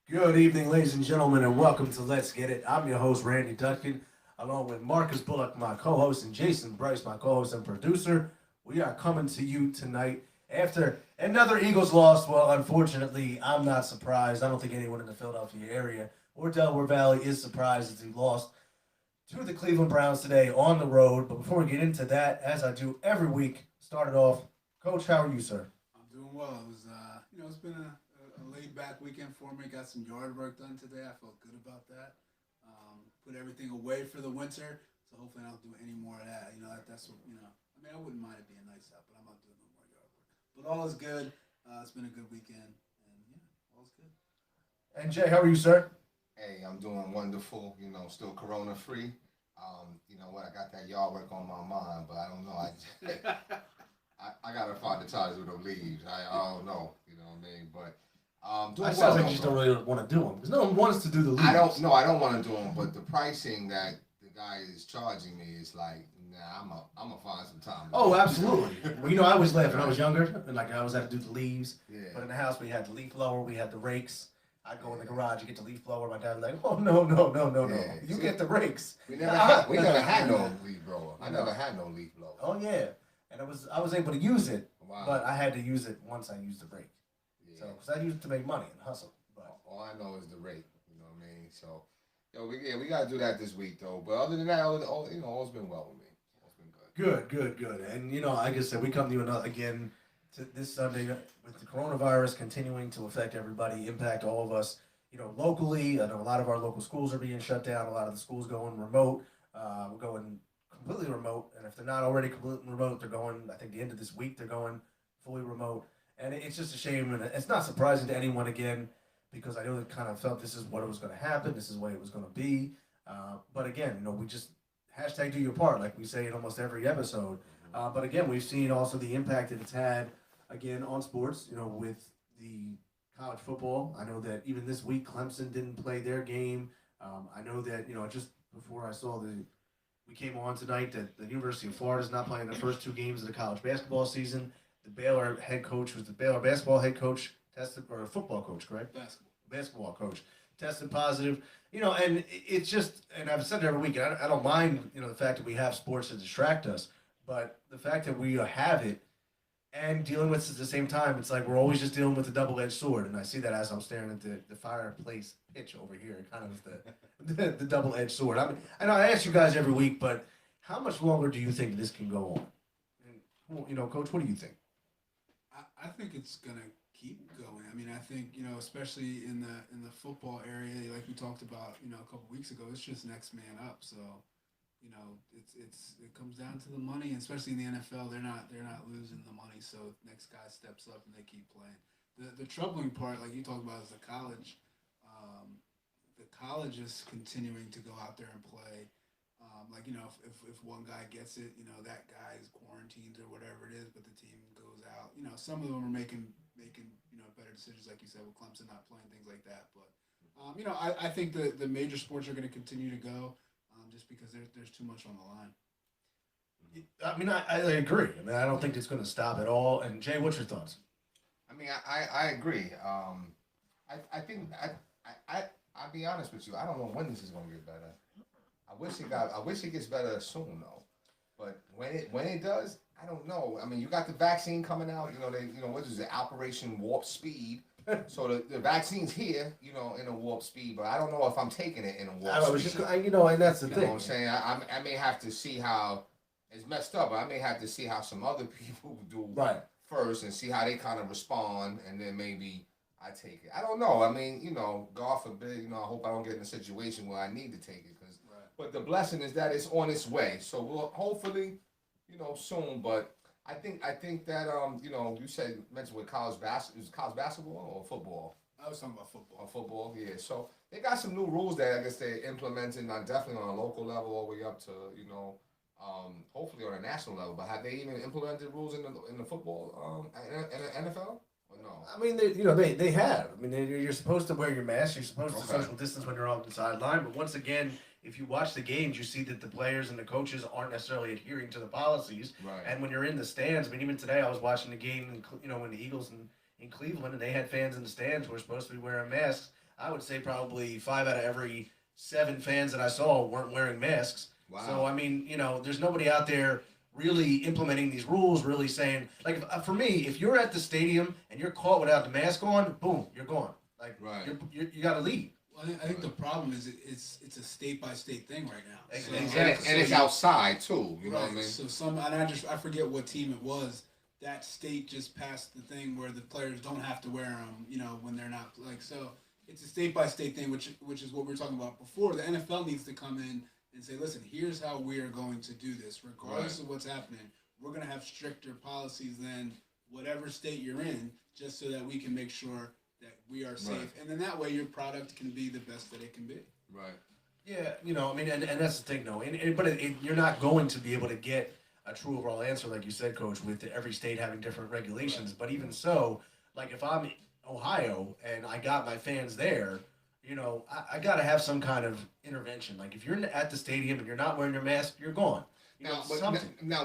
Good evening, ladies and gentlemen, and welcome to Let's Get It. I'm your host, Randy Dutkin, along with Marcus Bullock, my co host, and Jason Bryce, my co host and producer. We are coming to you tonight after another Eagles loss. Well, unfortunately, I'm not surprised. I don't think anyone in the Philadelphia area or Delaware Valley is surprised as we lost to the Cleveland Browns today on the road. But before we get into that, as I do every week, start it off. Coach, how are you, sir? I'm doing well. It's been a laid back weekend for me. Got some yard work done today. I felt good about that. Put everything away for the winter, so hopefully I don't do any more of that. That's what, I mean, I wouldn't mind it being nice out, but I'm not doing no more yard work. But all is good. It's been a good weekend, and all is good. And Jay, how are you, sir? Hey, I'm doing wonderful. Still corona free. You know what? I got that yard work on my mind, but I don't know. I gotta find the ties with the leaves. I don't know. You know what I mean? But doing It well. sounds like you just don't really want to do them because no one wants to do the leaves. I don't. No, I don't want to do them. But the pricing that the guy is charging me is like, nah. I'm gonna find some time. Oh, absolutely. Well, I always laughed when I was younger, and like I always had to do the leaves. Yeah. But in the house, we had the leaf blower, we had the rakes. I'd go in the garage, you get the leaf blower. My dad was like, "Oh no, no, no, no, no! Yeah. You get the rakes." We never had no leaf blower. I never had no leaf blower. Oh yeah, and I was able to use it, Wow. but I had to use it once I used the rake. Yeah. So, because I used it to make money and hustle. But All I know is the rate. You know what I mean? So, we gotta do that this week though. But other than that, all's been well with me. All's been good. good. And like I said, we come to you again to this Sunday with the coronavirus continuing to affect everybody, impact all of us. Locally, I know a lot of our local schools are being shut down. A lot of the schools going remote. We're going completely remote, and if they're not already completely remote, they're going. I think the end of this week they're going fully remote, and it's just a shame, and it's not surprising to anyone again because I know they kind of felt this is what it was going to happen, this is what it was going to be. But again, we just hashtag do your part, like we say in almost every episode. But again, we've seen also the impact that it's had again on sports. With the college football, I know that even this week Clemson didn't play their game. I know that just before I saw we came on tonight that the University of Florida is not playing the first two games of the college basketball season. The Baylor head coach was the Baylor basketball head coach tested, or football coach, correct? Basketball coach tested positive. And it's just, and I've said it every week. And I don't mind, the fact that we have sports to distract us, but the fact that we have it and dealing with it at the same time, it's like we're always just dealing with a double-edged sword. And I see that as I'm staring at the fireplace pitch over here, kind of the double-edged sword. I know I ask you guys every week, but how much longer do you think this can go on? And, Coach, what do you think? I think it's gonna keep going. I mean, I think especially in the football area, like we talked about, a couple weeks ago, it's just next man up. So, it comes down to the money, and especially in the NFL, they're not losing the money. So next guy steps up and they keep playing. The troubling part, like you talked about, is the college. The college is continuing to go out there and play. If one guy gets it, that guy is quarantined or whatever it is, but the team goes out. Some of them are making better decisions, like you said, with Clemson not playing, things like that. But I think the major sports are going to continue to go, just because there's too much on the line. I mean, I agree. I mean, I don't think it's going to stop at all. And Jay, what's your thoughts? I mean, I agree. I think I'll be honest with you. I don't know when this is gonna get better. I wish it gets better soon though. But when it does, I don't know. I mean, you got the vaccine coming out. What is it? Operation Warp Speed. So the vaccine's here. In a warp speed. But I don't know if I'm taking it in a warp I was speed. just, and that's the You thing. know what I'm saying? I may have to see how it's messed up. But I may have to see how some other people do Right. first and see how they kind of respond, and then maybe I take it. I don't know. I mean, God forbid, I hope I don't get in a situation where I need to take it. Right. But the blessing is that it's on its way. So we'll hopefully, soon. But I think that you mentioned with college basketball or football. I was talking about football. Or football, yeah. So they got some new rules that I guess they're implementing, definitely on a local level, all the way up to hopefully on a national level. But have they even implemented rules in the football in the NFL? Or no? I mean, they have. I mean, you're supposed to wear your mask. You're supposed to social distance when you're on the sideline. But once again, if you watch the games, you see that the players and the coaches aren't necessarily adhering to the policies. Right. And when you're in the stands, I mean, even today I was watching the game, when the Eagles in Cleveland, and they had fans in the stands who were supposed to be wearing masks. I would say probably 5 out of every 7 fans that I saw weren't wearing masks. Wow. So I mean, there's nobody out there really implementing these rules, really saying like for me, if you're at the stadium and you're caught without the mask on, boom, you're gone. Like Right. you got to leave. Well, I think the problem is it's a state by state thing right now. So- Exactly. And it's outside too. You know Right. what I mean? So I forget what team it was. That state just passed the thing where the players don't have to wear them, when they're not like so. It's a state by state thing, which is what we were talking about before. The NFL needs to come in and say, listen, here's how we are going to do this, regardless of what's happening. We're going to have stricter policies than whatever state you're in, just so that we can make sure that we are safe, Right. and then that way your product can be the best that it can be. Right. Yeah, I mean, and that's the thing, though. But you're not going to be able to get a true overall answer, like you said, Coach, with every state having different regulations. But even so, like if I'm in Ohio and I got my fans there, I got to have some kind of intervention. Like if you're at the stadium and you're not wearing your mask, you're gone. Now,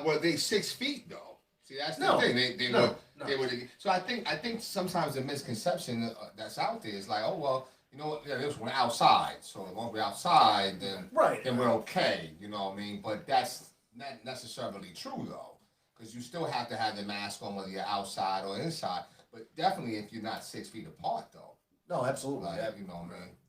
were they 6 feet though? See, that's No. the thing. They No. were. So I think sometimes the misconception that's out there is like, oh well, this we're outside, so as long as we're outside, then Right. then we're okay. You know what I mean? But that's not necessarily true though, because you still have to have the mask on whether you're outside or inside. But definitely if you're not 6 feet apart though, No, absolutely. like Yeah.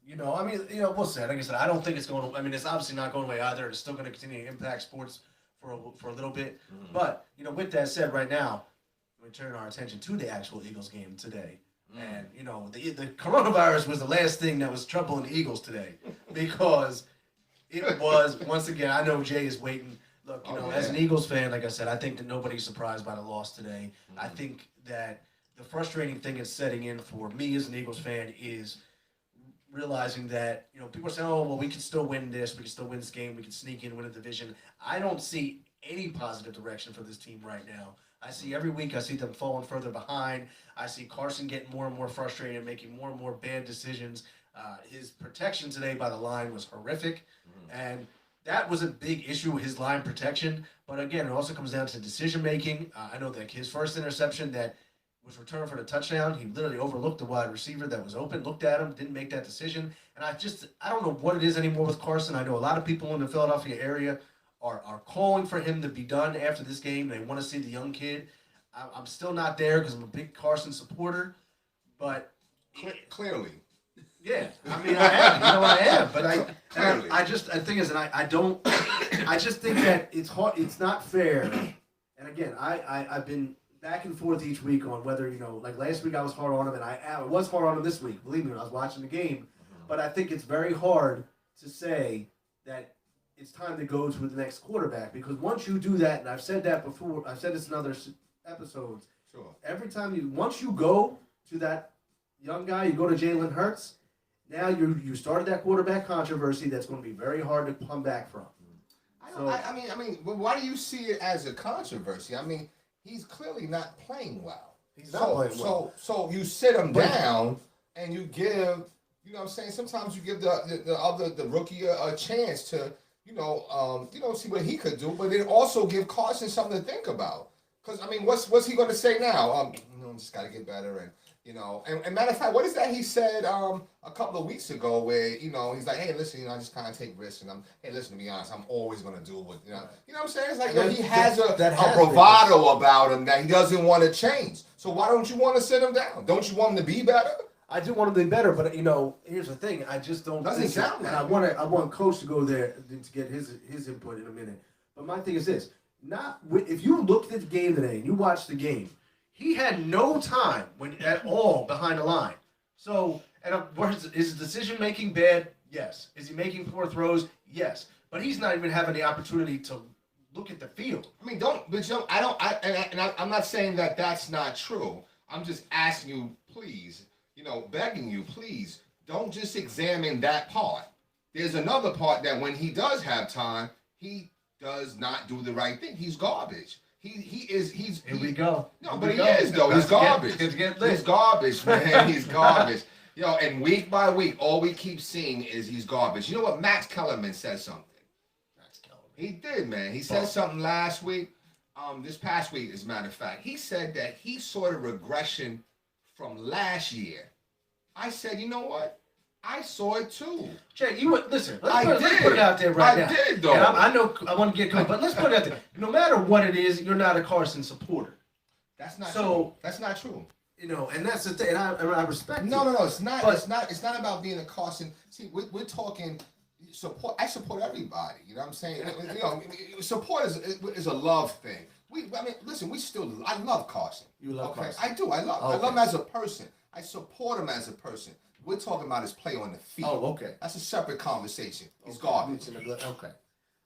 you know what I mean? We'll see. Like I said, I don't think it's going to. I mean, it's obviously not going away either. It's still going to continue to impact sports for a little bit. Mm-hmm. But with that said, right now, we turn our attention to the actual Eagles game today. Mm. And the coronavirus was the last thing that was troubling the Eagles today, because it was once again. I know Jay is waiting. Look, as an Eagles fan, like I said, I think that nobody's surprised by the loss today. I think that the frustrating thing is setting in for me as an Eagles fan is realizing that people are saying, oh well, we can still win this, we can still win this game, we can sneak in, win a division. I don't see any positive direction for this team right now. I see every week, I see them falling further behind. I see Carson getting more and more frustrated, making more and more bad decisions. His protection today by the line was horrific, and that was a big issue with his line protection. But again, it also comes down to decision making. I know that his first interception that was returned for the touchdown, he literally overlooked the wide receiver that was open, looked at him, didn't make that decision. And I don't know what it is anymore with Carson. I know a lot of people in the Philadelphia area are calling for him to be done after this game. They want to see the young kid. I'm still not there because I'm a big Carson supporter. But Clearly. yeah, I mean, I am. I am. But Clearly. the thing is, and I don't, I just think that it's hard. It's not fair. And again, I've been back and forth each week on whether, like last week I was hard on him, and I was hard on him this week. Believe me, when I was watching the game. But I think it's very hard to say that it's time to go to the next quarterback, because once you do that, and I've said that before, I've said this in other episodes. Sure. Every time once you go to that young guy, you go to Jalen Hurts. Now you started that quarterback controversy that's going to be very hard to come back from. I mean, why do you see it as a controversy? I mean, he's clearly not playing well. He's not playing well. So you sit him down and you give, what I'm saying? Sometimes you give the rookie a chance to, see what he could do, but then also give Carson something to think about. Because I mean, what's he going to say now? Just got to get better and. And matter of fact, what is that he said a couple of weeks ago where, he's like, hey, listen, I just kind of take risks, and hey, listen, to be honest, I'm always going to do what, you know what I'm saying? It's like, he has a bravado about him that he doesn't want to change. So why don't you want to sit him down? Don't you want him to be better? I do want him to be better, but here's the thing, I just don't Doesn't think sound that, like and I want Coach to go there to get his input in a minute. But my thing is this, if you looked at the game today and you watched the game, he had no time at all behind the line. So, is his decision making bad? Yes. Is he making poor throws? Yes. But he's not even having the opportunity to look at the field. I mean, I'm not saying that that's not true. I'm just asking you, please, begging you, please, don't just examine that part. There's another part that when he does have time, he does not do the right thing. He's garbage. Here we go. No, but he is though. He's garbage. He's garbage, man. He's garbage. And week by week, all we keep seeing is he's garbage. You know what? Max Kellerman said something. Max Kellerman. He did, man. He said something last week. This past week, as a matter of fact, he said that he saw the regression from last year. I said, you know what? I saw it too. Jay, you would listen. I Let's put it out there right now. I did though. And I know I want to get going, but let's put it out there. No matter what it is, you're not a Carson supporter. That's not So- true. That's not true. You know, and that's the thing. And I respect No, it. no, no. It's not. But- It's not about being a Carson. See, we're talking support. I support everybody. You know what I'm saying? You know, support is a love thing. I mean, listen. I love Carson. You love Carson. I do. I love him as a person. I support him as a person. We're talking about his play on the field. Oh, okay. That's a separate conversation. He's garbage. Okay.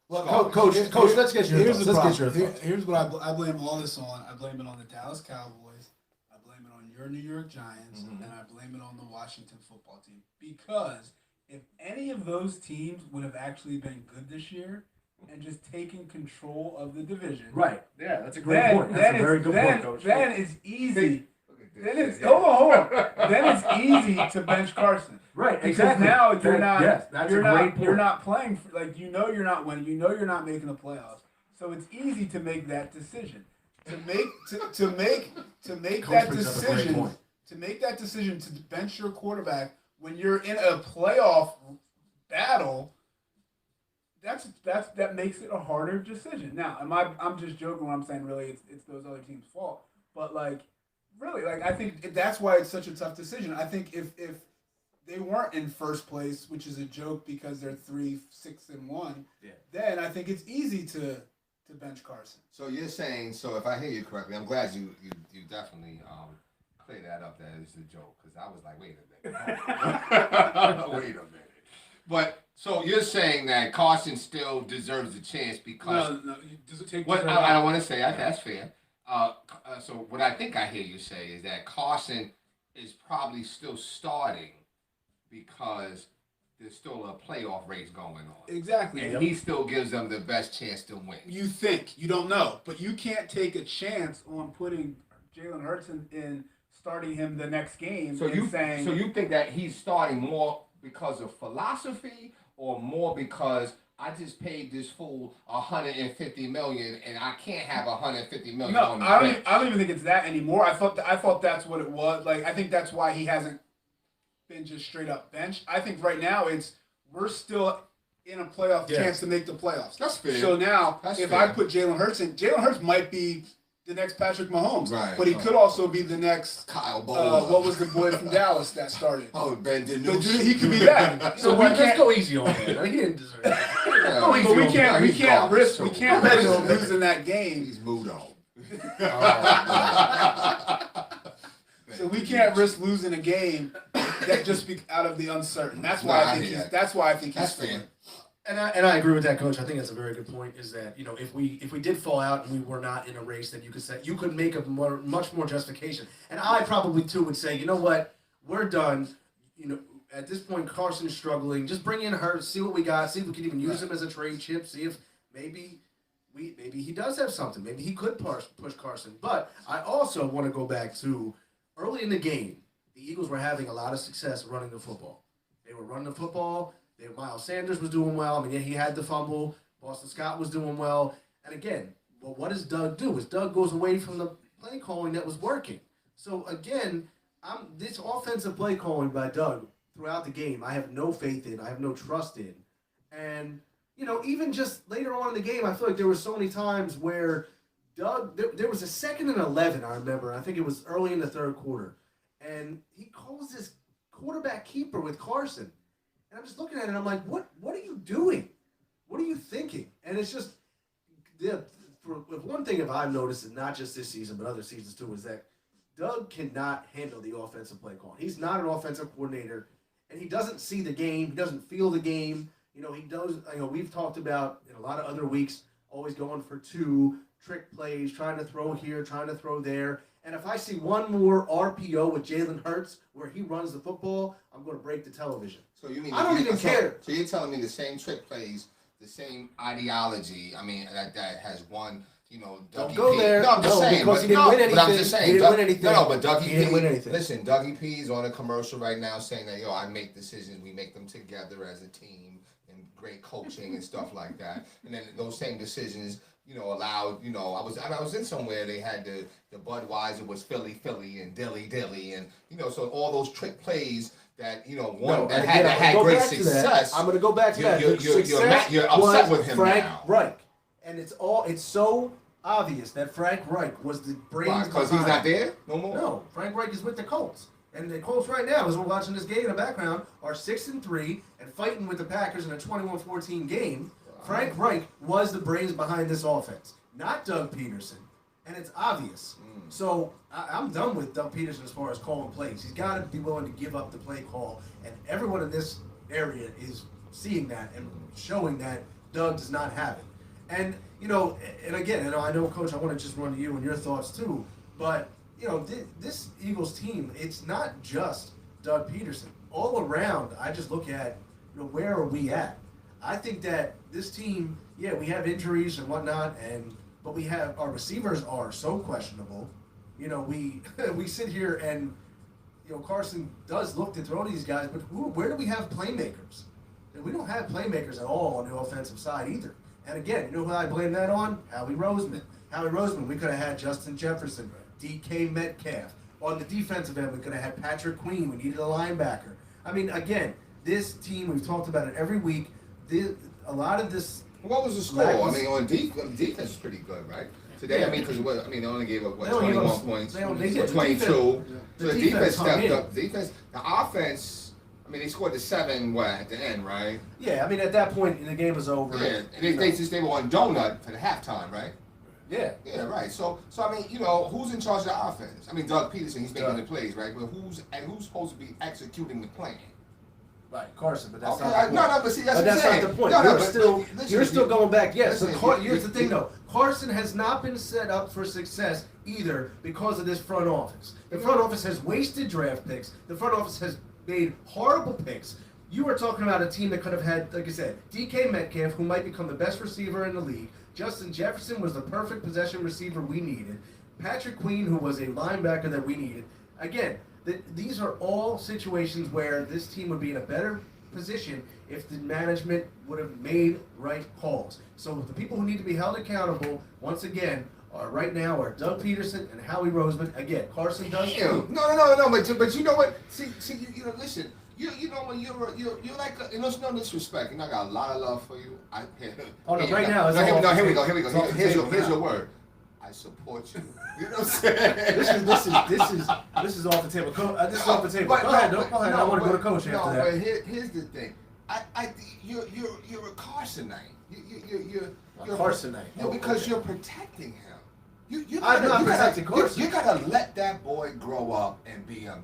Well, Garbage. coach, let's get your Here's thoughts. the Let's problem. get your thoughts. Here's what I blame all this on. I blame it on the Dallas Cowboys. I blame it on your New York Giants, Mhm. and I blame it on the Washington football team. Because if any of those teams would have actually been good this year and just taken control of the division, Right. Yeah, that's a great point. That's a very good point, coach. Then it's easy. Look at this Then shit. it's hold on. Then it's easy to bench Carson. Right. Because Exactly. now you're not. Yes, that's you're a not. great point. You're not playing. Like you're not winning. You're not making the playoffs. So it's easy to make that decision. To make Coach that brings up a great decision. point. To make that decision to bench your quarterback when you're in a playoff battle. That makes it a harder decision. Now, I'm just joking when I'm saying really it's those other teams' fault. But like really, like I think that's why it's such a tough decision. I think if they weren't in first place, which is a joke because they're 3-6-1, Yeah. then I think it's easy to bench Carson. So you're saying, so if I hear you correctly, I'm glad you definitely clear that up. That is a joke because I was like, wait a minute, wait a minute. But so you're saying that Carson still deserves a chance because No, does it take? what I don't want to say that's fair. So what I think I hear you say is that Carson is probably still starting because there's still a playoff race going on. Exactly. And he still gives them the best chance to win. You think you don't know, but you can't take a chance on putting Jalen Hurts in starting him the next game. So saying so you think that he's starting more because of philosophy or more because I just paid this fool $150 million and I can't have $150 million no, on the I bench. don't even think it's that anymore. I thought that's what it was. Like I think that's why he hasn't been just straight up benched. I think right now we're still in a playoff chance to make the playoffs. That's fair. So now That's if fair. I put Jalen Hurts in, Jalen Hurts might be the next Patrick Mahomes, Right. but he could also be the next. Kyle Bowler. What was the boy from Dallas that started? Oh, Ben But DiNucci. he could be that. So we let's can't. go easy on him. He didn't deserve it. Yeah, Go easy But we on can't. him. We He's can't garbage, risk. We too. can't risk losing that game. He's moved on. So we can't risk losing a game that just be out of the uncertain. That's why I think hear he's. that. That's why I think That's he's fair. fair. And I agree with that, coach. I think that's a very good point. Is that if we did fall out and we were not in a race, then you could make a much more justification. And I probably too would say, you know what, we're done. At this point, Carson's struggling. Just bring in Hurts, see what we got, see if we can even use him as a trade chip. See if maybe he does have something. Maybe he could push Carson. But I also want to go back to early in the game. The Eagles were having a lot of success running the football. They were running the football. Miles Sanders was doing well. I mean, yeah, he had the fumble. Boston Scott was doing well. And again, well, what does Doug do? Is Doug goes away from the play calling that was working. So again, this offensive play calling by Doug throughout the game, I have no faith in. I have no trust in. And even just later on in the game, I feel like there were so many times where Doug, there was a 2nd and 11, I remember. I think it was early in the third quarter. And he calls this quarterback keeper with Carson. And I'm just looking at it and I'm like, what are you doing? What are you thinking? And it's just, one thing I've noticed, and not just this season, but other seasons too, is that Doug cannot handle the offensive play call. He's not an offensive coordinator, and he doesn't see the game. He doesn't feel the game. He does. We've talked about in a lot of other weeks, always going for 2 trick plays, trying to throw here, trying to throw there. And if I see one more RPO with Jalen Hurts where he runs the football, I'm going to break the television. So you mean I don't even care. So you're telling me the same trick plays, the same ideology? I mean, that has won. Don't Dougie go P. there. No, I'm just No, saying. because But, he didn't no, win but I'm anything. just saying. He didn't win anything. No, but Dougie He P. didn't win anything. Listen, Dougie P. is on a commercial right now saying that I make decisions. We make them together as a team, and great coaching and stuff like that. And then those same decisions, allowed. I was in somewhere they had the Budweiser was Philly and Dilly, and so all those trick plays that one No, that and had again, that I'm had gonna go great back to that. success. I'm going to go back to that. You're The success you're upset was with him Frank now. Reich, and it's so obvious that Frank Reich was the brains Because he's not behind- there no more. No, Frank Reich is with the Colts. And the Colts right now, as we're watching this game in the background, are 6-3 and fighting with the Packers in a 21-14 game. Frank Reich was the brains behind this offense, not Doug Peterson. And it's obvious. So I'm done with Doug Peterson as far as calling plays. He's got to be willing to give up the play call. And everyone in this area is seeing that and showing that Doug does not have it. And, and again, I know, Coach, I want to just run to you and your thoughts too. But, this Eagles team, it's not just Doug Peterson. All around, I just look at, where are we at? I think that this team, yeah, we have injuries and whatnot, but we have our receivers are so questionable. We we sit here and Carson does look to throw to these guys, but where do we have playmakers? And we don't have playmakers at all on the offensive side either. And again, who I blame that on? Howie Roseman. We could have had Justin Jefferson, DK Metcalf. On the defensive end, we could have had Patrick Queen. We needed a linebacker. I mean, again, this team, we've talked about it every week. A lot of this. What was the score? I mean, on defense is pretty good, right? Today, Yeah. Because they only gave up They only 21 gave up- points, they only- or they did. 22. The So the defense defense hung stepped in. up. The offense. I mean, they scored the 7 at the end, right? Yeah, I mean, at that point, the game was over. Yeah, and they were on donut for the halftime, right? Yeah. Yeah, right. So I mean, who's in charge of the offense? I mean, Doug Peterson, he's making Doug. the plays, right? But who's supposed to be executing the plan? Right, Carson, but that's Okay, not the point. no, but see, that's But what I'm that's saying. not the point. No, you're but still listen, you're still going back. Yes, listen, here's the thing though. Carson has not been set up for success either because of this front office. The front office has wasted draft picks. The front office has made horrible picks. You are talking about a team that could have had, like I said, DK Metcalf, who might become the best receiver in the league. Justin Jefferson was the perfect possession receiver we needed. Patrick Queen, who was a linebacker that we needed. Again, these are all situations where this team would be in a better position if the management would have made right calls. So the people who need to be held accountable, once again, right now are Doug Peterson and Howie Roseman. Again, Carson does too. No. But you know what? See, listen. You know when you're like there's no disrespect. I got a lot of love for you. Now. Here we go. It's off the Here's table your now. word. I support you. You know what I'm saying? This is off the table. This is off the table. Go ahead. I want to go to Coach after that. But here's the thing. You're a Carsonite. You're Carsonite. No, because you're protecting him. I'm not protecting Carson. You gotta let that boy grow up and be a man.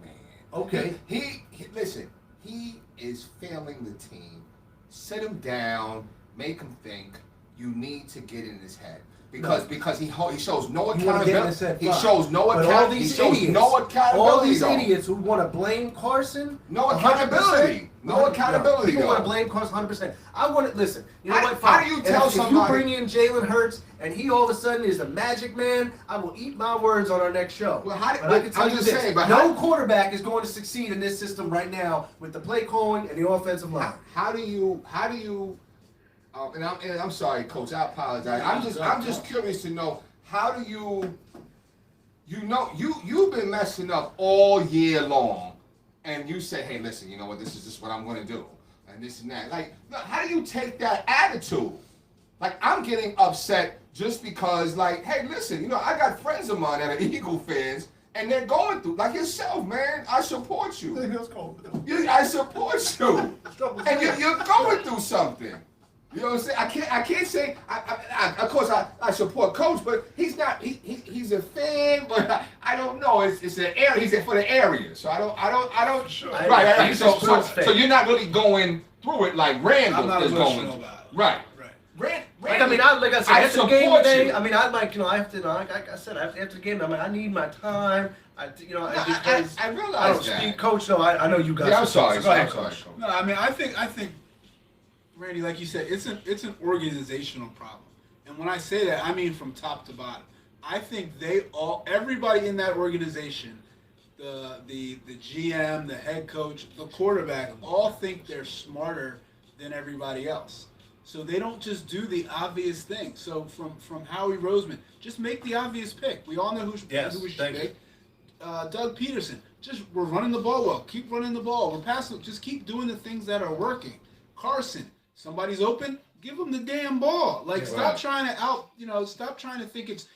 Okay. He listen. He is failing the team. Sit him down. Make him think. You need to get in his head. Because he shows no You wanna get in his accountability. head, He fine. shows no But all accountability. He these shows idiots, no accountability. all these though. idiots who want to blame Carson, No 100%. accountability. No accountability, People want to though. blame Carson 100%. I want to listen. You know How- what? how Fine. do you If- tell if somebody- you bring in Jalen Hurts and he all of a sudden is the magic man, I will eat my words on our next show. Well, how do- but I can tell I'm you just this: saying, but no how- quarterback is going to succeed in this system right now with the play calling and the offensive line. How do you? And I'm sorry, Coach. I apologize. I'm just curious to know how do you? You've been messing up all year long, and you say, hey, listen, you know what? This is just what I'm going to do, and this and that. Like, how do you take that attitude? Like, I'm getting upset just because, like, hey, listen, I got friends of mine that are Eagle fans, and they're going through, like yourself, man. I support you. I support you. And you're going through something. You know what I'm saying? I can't say. Of course, I support Coach, but he's not. He's a fan, but I don't know. It's an area. He's for the area, so I don't. Sure. Right. He's a sports fan. So you're not really going through it like Randall I'm not is emotional going. about it. Right. Right. Like I said, I after the game support today, you. I mean, I have to, like I said, after the game, I need my time. Because I realize I don't that. speak, Coach. No, I know you guys. Yeah, I'm sorry. Go ahead, I'm sorry, Coach. Coach. No, I mean, I think, Randy, like you said, it's an organizational problem, and when I say that, I mean from top to bottom. I think everybody in that organization, the GM, the head coach, the quarterback, all think they're smarter than everybody else. So they don't just do the obvious thing. So from Howie Roseman, just make the obvious pick. We all know who we should Yes, pick. thank you. Doug Peterson. We're running the ball well. Keep running the ball. We're passing. Just keep doing the things that are working. Carson, somebody's open. Give them the damn ball. Like Yeah, stop right. trying to stop trying to think it's.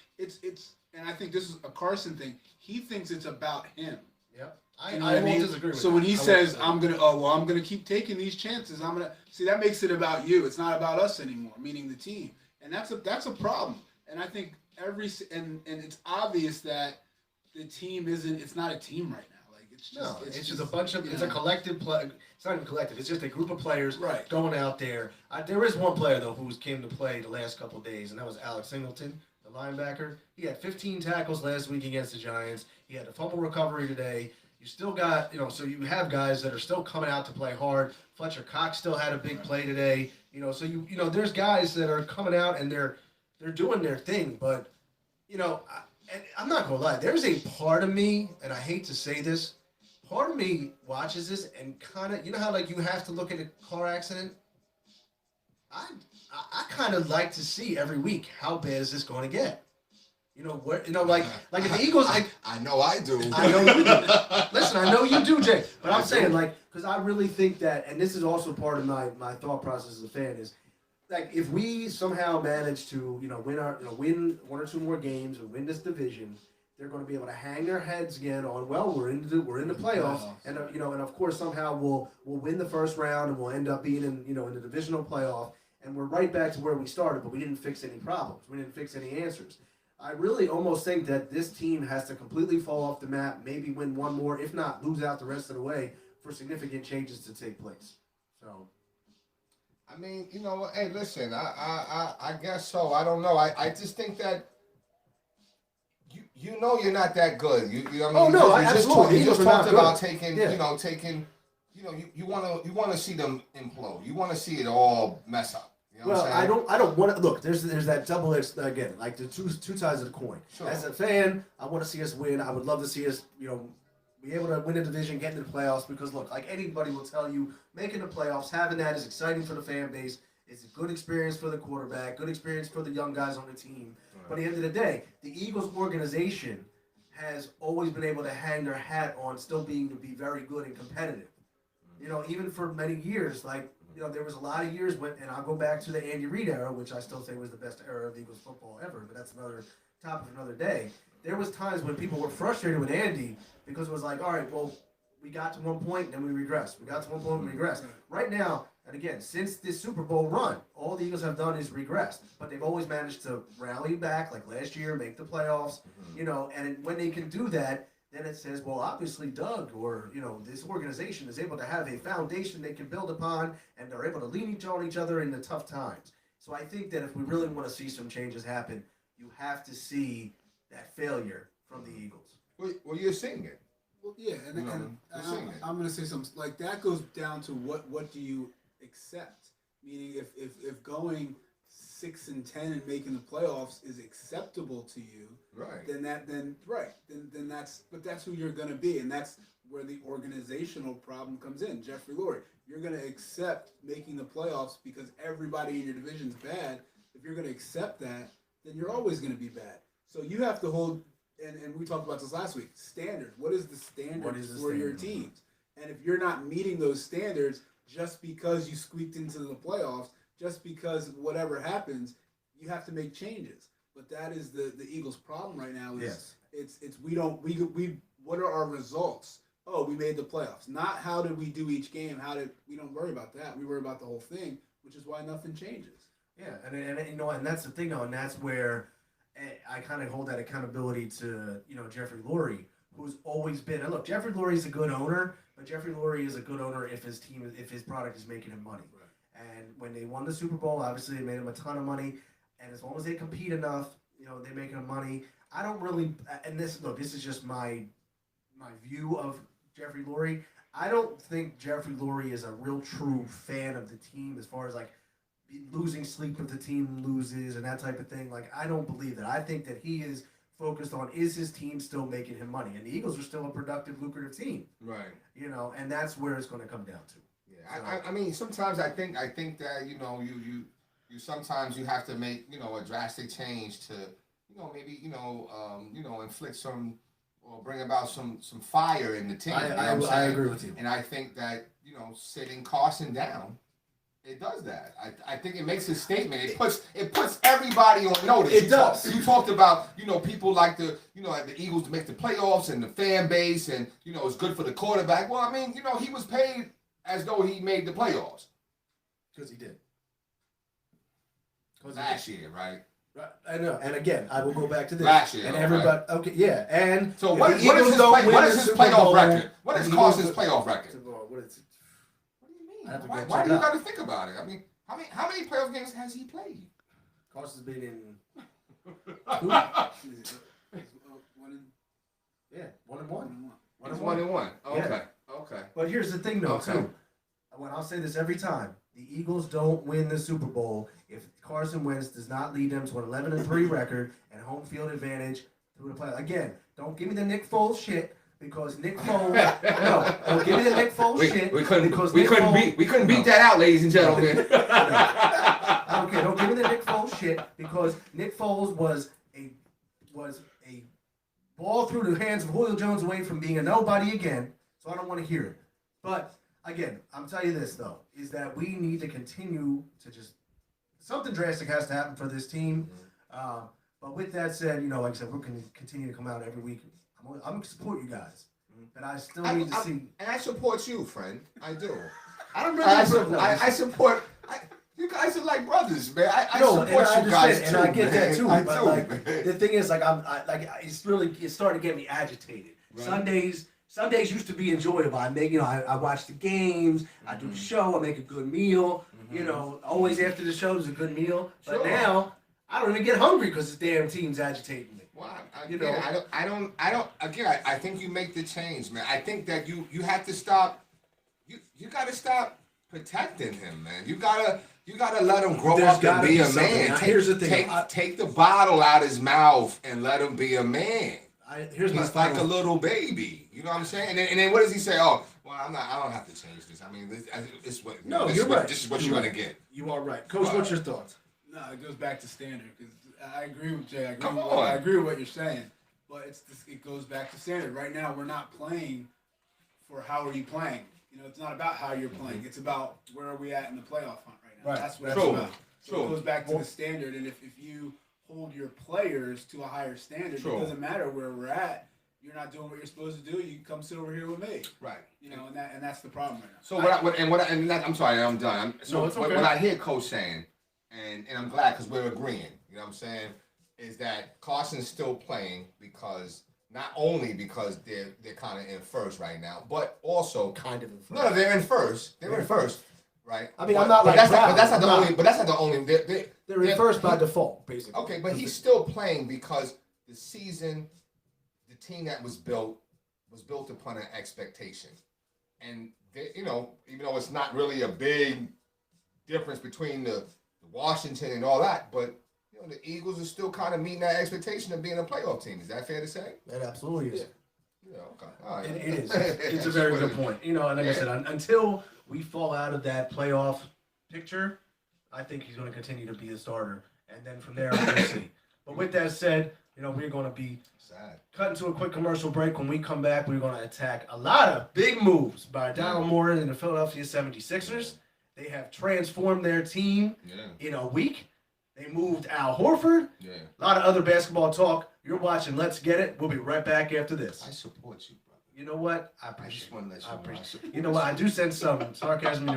And I think this is a Carson thing. He thinks it's about him. Yep. You know I what won't mean? disagree with So that. when he I won't says, disagree. I'm gonna keep taking these chances. I'm gonna see that makes it about you. It's not about us anymore, meaning the team, and that's a problem. And I think and it's obvious that the team isn't. It's not a team right now. Like it's just. No, it's just a bunch of. It's a collective play. It's not even collective. It's just a group of players Right. going out there. There is one player though who came to play the last couple of days, and that was Alex Singleton, the linebacker. He had 15 tackles last week against the Giants. He had a fumble recovery today. You still got, so you have guys that are still coming out to play hard. Fletcher Cox still had a big play today. So there's guys that are coming out and they're doing their thing. But, and I'm not gonna lie. There's a part of me, and I hate to say this, part of me watches this and kind of, how like you have to look at a car accident. I kind of like to see every week how bad is this going to get. Like if the Eagles, I know I do. I know you do. Listen, I know you do, Jay. But I'm saying, because I really think that, and this is also part of my thought process as a fan, is like if we somehow manage to, win one or two more games and win this division, they're going to be able to hang their heads again on, well, we're in the playoffs, and and of course somehow we'll win the first round and we'll end up being in the divisional playoff, and we're right back to where we started, but we didn't fix any problems, we didn't fix any answers. I really almost think that this team has to completely fall off the map, maybe win one more, if not lose out the rest of the way, for significant changes to take place. So, I mean, hey, listen, I guess so. I don't know. I just think that you're not that good. Oh, no, you just absolutely. you just Eagles are talked not about good. taking, Yeah. you want to see them implode. You want to see it all mess up. You know well, what I'm saying? I don't want to look. There's that double edged again, like the two sides of the coin. Sure. As a fan, I want to see us win. I would love to see us, be able to win a division, get into the playoffs. Because look, like anybody will tell you, making the playoffs, having that is exciting for the fan base. It's a good experience for the quarterback, good experience for the young guys on the team. But at the end of the day, the Eagles organization has always been able to hang their hat on still being to be very good and competitive. Even for many years, there was a lot of years when, and I'll go back to the Andy Reid era, which I still think was the best era of Eagles football ever, but that's another topic for another day. There was times when people were frustrated with Andy because it was like, all right, well, we got to one point, then we regressed. We got to one point, we regressed. Right now, and again, since this Super Bowl run, all the Eagles have done is regressed, but they've always managed to rally back, like last year, make the playoffs, and when they can do that, then it says, well, obviously Doug or, this organization is able to have a foundation they can build upon, and they're able to lean on each other in the tough times. So I think that if we really want to see some changes happen, you have to see that failure from the Eagles. Well, you're seeing it. Well, yeah, and you're seeing it. I'm going to say something like that goes down to what do you accept? Meaning, if going 6-10 and making the playoffs is acceptable to you, Right. then that's who you're going to be, and that's where the organizational problem comes in. Jeffrey Lurie, you're going to accept making the playoffs because everybody in your division's bad. If you're going to accept that, then you're always going to be bad. So you have to hold, and we talked about this last week, standards. What is the standard for your teams? And if you're not meeting those standards just because you squeaked into the playoffs, just because whatever happens, you have to make changes. But that is the Eagles' problem right now. Is it's we what are our results? Oh, we made the playoffs. Not how did we do each game? We don't worry about that. We worry about the whole thing, which is why nothing changes. Yeah, and that's the thing, though, and that's where I kind of hold that accountability to Jeffrey Lurie, who's always been. And look, Jeffrey Lurie is a good owner, but Jeffrey Lurie is a good owner if his product is making him money. Right. And when they won the Super Bowl, obviously they made him a ton of money, and as long as they compete enough, they're making him money. I don't really, and this is just my view of Jeffrey Lurie. I don't think Jeffrey Lurie is a real true fan of the team as far as like losing sleep if the team loses and that type of thing. Like, I don't believe that. I think that he is focused on, is his team still making him money? And the Eagles are still a productive, lucrative team. Right. And that's where it's going to come down to. Yeah. I mean, sometimes I think that, you sometimes you have to make, a drastic change to, maybe, inflict some or bring about some fire in the team. You know what I'm I saying? agree with you. And I think that, sitting Carson down, it does that. I think it makes a statement. It puts everybody on notice. It does. You talked about, people like the Eagles to make the playoffs and the fan base, and it's good for the quarterback. Well, I mean, he was paid as though he made the playoffs. Because he did. Last year, right? Right, I know, and again, I will go back to this. Last year, and right. everybody, okay, yeah, and So if what the is his Eagles don't win the Super playoff Bowl, record? What the is Eagles Carson's don't- playoff record? What is it? What do you I have mean? to go Why check do you it got out. to think about it? I mean, how many playoff games has he played? Carson's been in, yeah, 1-1. He's 1-1. Okay. Okay. But here's the thing, though, Okay. too. When I'll say this every time, the Eagles don't win the Super Bowl if Carson Wentz does not lead them to an 11-3 record and home field advantage through the play. Again, don't give me the Nick Foles shit because Nick Foles. No, don't give me the Nick Foles shit. We couldn't Foles, beat that out, ladies and gentlemen. Okay, don't give me the Nick Foles shit because Nick Foles was a ball through the hands of Julio Jones away from being a nobody again. So I don't want to hear it. But again, I'm telling you this though, is that we need to continue to just something drastic has to happen for this team. But with that said, like I said, we're going to continue to come out every week. I'm going to support you guys, but I still need to see. And I support you, friend. I do. I don't I really. support. You guys are like brothers, man. I No, support and I you guys understand, too, and I get that man. too. I But do, like man. the thing is, like it's starting to get me agitated. Right. Sundays used to be enjoyable. I watch the games. I do the show. I make a good meal. Always after the show is a good meal. But Sure. now I don't even get hungry because this damn team's agitating me. Well, I think you make the change, man. I think that you have to stop. You got to stop protecting him, man. You gotta let him grow There's up and gotta be be a something. man. Now, here's the thing. Take the bottle out his mouth and let him be a man. Here's my He's like a final. little baby. You know what I'm saying? And then what does he say? Oh, well, I don't have to change this. I mean, this what. No, this you're is what, right. This is what You're you're right. gonna get. You are right, Coach. What's your thoughts? No, it goes back to standard because I agree with Jay. Come I on. agree with what you're saying, but it goes back to standard. Right now, we're not playing for how are you playing. It's not about how you're playing. It's about where are we at in the playoff hunt right now. Right. That's what True. it's about. So True. it goes back to the standard, and if you hold your players to a higher standard, True. it doesn't matter where we're at. You're not doing what you're supposed to do. You come sit over here with me. Right. And that's the problem right now. So I'm sorry, I'm done. No, it's okay. What I hear Coach saying, and I'm glad because we're agreeing. You know what I'm saying? Is that Carson's still playing because not only because they're kind of in first right now, but also Kind of. no, they're in first. They're in first, right? I mean, I'm not like that's proud. not, but that's not the I'm not- only. But that's not the only. They're in first by default, basically. Okay, but he's still playing because the team that was built upon an expectation, and even though it's not really a big difference between the Washington and all that, but the Eagles are still kind of meeting that expectation of being a playoff team. Is that fair to say? That absolutely is. Yeah. Okay. All right. It is. It's a very good point. And like I said, until we fall out of that playoff picture, I think he's going to continue to be the starter. And then from there, we'll see. But with that said, we're going to be Sad. cutting to a quick commercial break. When we come back, we're going to attack a lot of big moves by Daryl Morey and the Philadelphia 76ers. They have transformed their team in a week. They moved Al Horford. Yeah. A lot of other basketball talk. You're watching Let's Get It. We'll be right back after this. I support you, brother. You know what? I I appreciate just want to let you know. I support You know what? I do sense some sarcasm in your